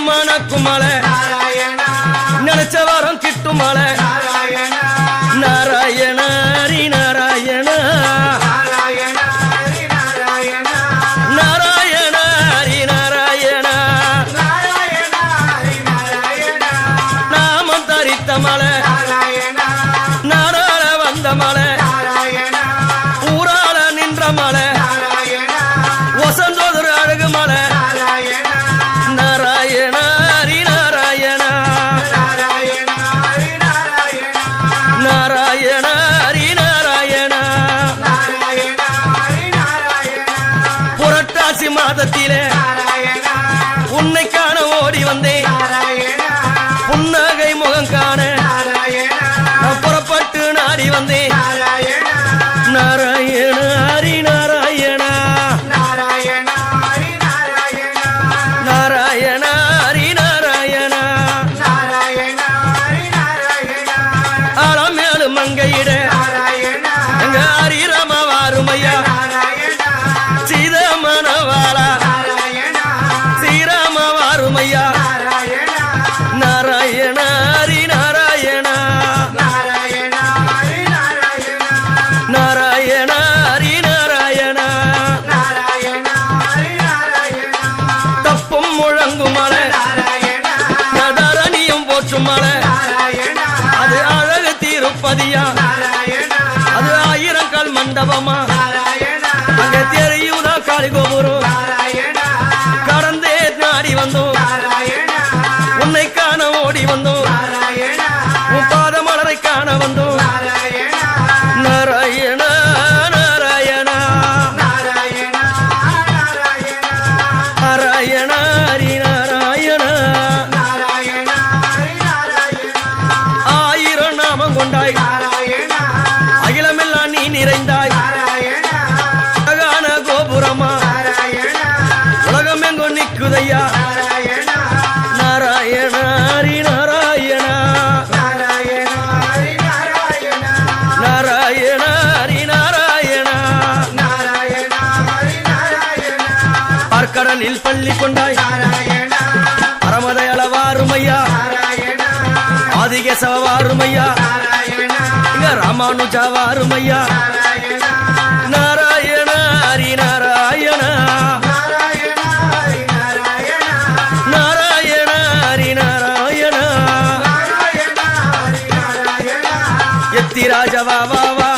மணக்கும் மலை நினைச்ச வாரம் கிட்டும் மலை நாராயண ஹரி நாராயண நாராயண ஹரி நாராயண நாமம் தரித்த மலை நாடாள வந்த மலை ஊராள நின்ற மலை வசந்தோதர் அழகு மலை நாராயண ஹரி நாராயண நாராயண ஹரி நாராயண புரட்டாசி மாதத்திலே உன்னை காண ஓடி வந்தேன் புன்னகை முகம் காண நான் புறப்பட்டு நாடி வந்தேன் நாராயண ஹரி நாராயண நாராயண ஹரி நாராயண ஆளமேலு மங்கையிட எங்க ஹரிராம வாருமையா சீதமனவாளா ஸ்ரீராம வாருமையா நாராயண ஹரி நாராயண நாராயண ஹரி நாராயண தப்பும் முழங்கும் மலை நதரணியும் போற்றும் மலை அது அழகு திருப்பதியா அது 1000 கால் மண்டபமா அங்க தெரியுதா காளி கோபுரம் கடந்தே நாடி வந்தோம் உன்னை காண ஓடி வந்தோம் உன் பாத மலரை காண வந்தோம் நாராயண நாராயண நாராயண ஹரி நாராயண 1000 நாமம் கொண்டாய் அகிலமெல்லாம் நீ நிறைந்தாய் அழகான கோபுரமா உலகம் எங்கோ நிக்குதையா நாராயண ஹரி நாராயண நாராயண ஹரி நாராயண பார்க்கடலில் பள்ளி கொண்டாய் பரமதயள வாருமையா ஆதிகேசவ வாருமையா இங்க ராமானுஜ வாருமையா நாராயண ஹரி நாராயண நாராயண ஹரி நாராயண எத்திராஜ வா வா வா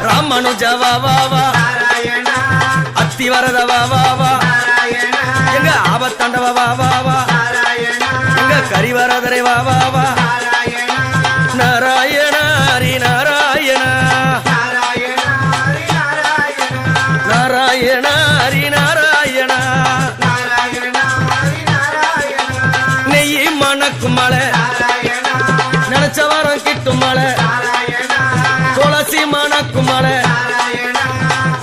ராமானுஜ வா வா வா அத்திவரத வா வா வா எங்க ஆபத்தாண்டவ வா வா வா எங்க கரிவரதரை வா வா வா நாராயண ஹரி நாராயண நாராயண ஹரி நாராயண நெய் மணக்கும் மலை நினைச்ச வாரம் கிட்டும் மலை துளசி மணக்கும் மலை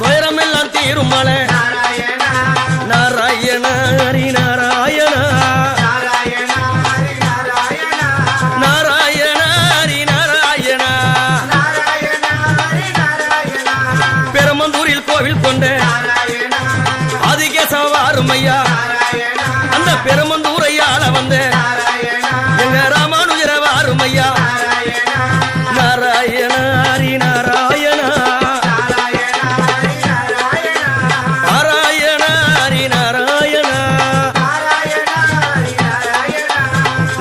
துயரம் எல்லாம் தீரும் மலை நாராயண ஹரி நாராயண நாராயண ஹரி நாராயண பெருமந்தூரில் கோவில் கொண்ட ஆதிகேசவ வாருமையா அந்த பெருமந்தூரை ஆள வந்த எங்க ராமானுஜர வாருமையா நாராயண ஹரி நாராயண நாராயண ஹரி நாராயண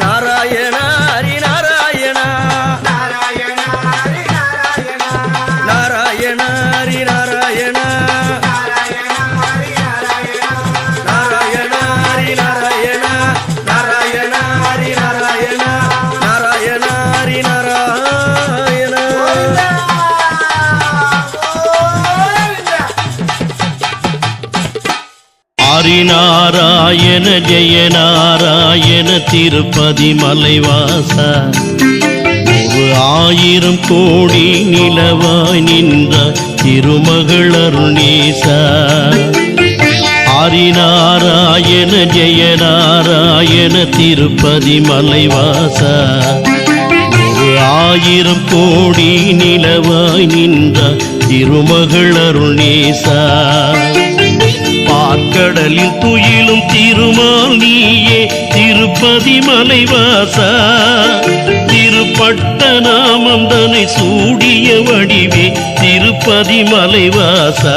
நாராயண ஹரி நாராயண நாராயண ஹரி நாராயண நாராயண ஹரி நாராயண நாராயண ஹரி நாராயண நாராயண ஹரி நாராயண ஹரி நாராயண ஜெய நாராயண திருப்பதி மலைவாசா 1000 கோடி நிலவாய் நின்ற திருமகள் அருணேசா ஹரி நாராயண ஜெய நாராயண திருப்பதி மலைவாசா 1000 கோடி நிலவாய் நின்ற திருமகள் அருணேசா பார்க்கடலில் துயிலும் திருமால் நீயே திருப்பதி மலைவாசா திருப்பட்ட நாமம் தன்னை சூடிய வடிவே திருப்பதி மலைவாசா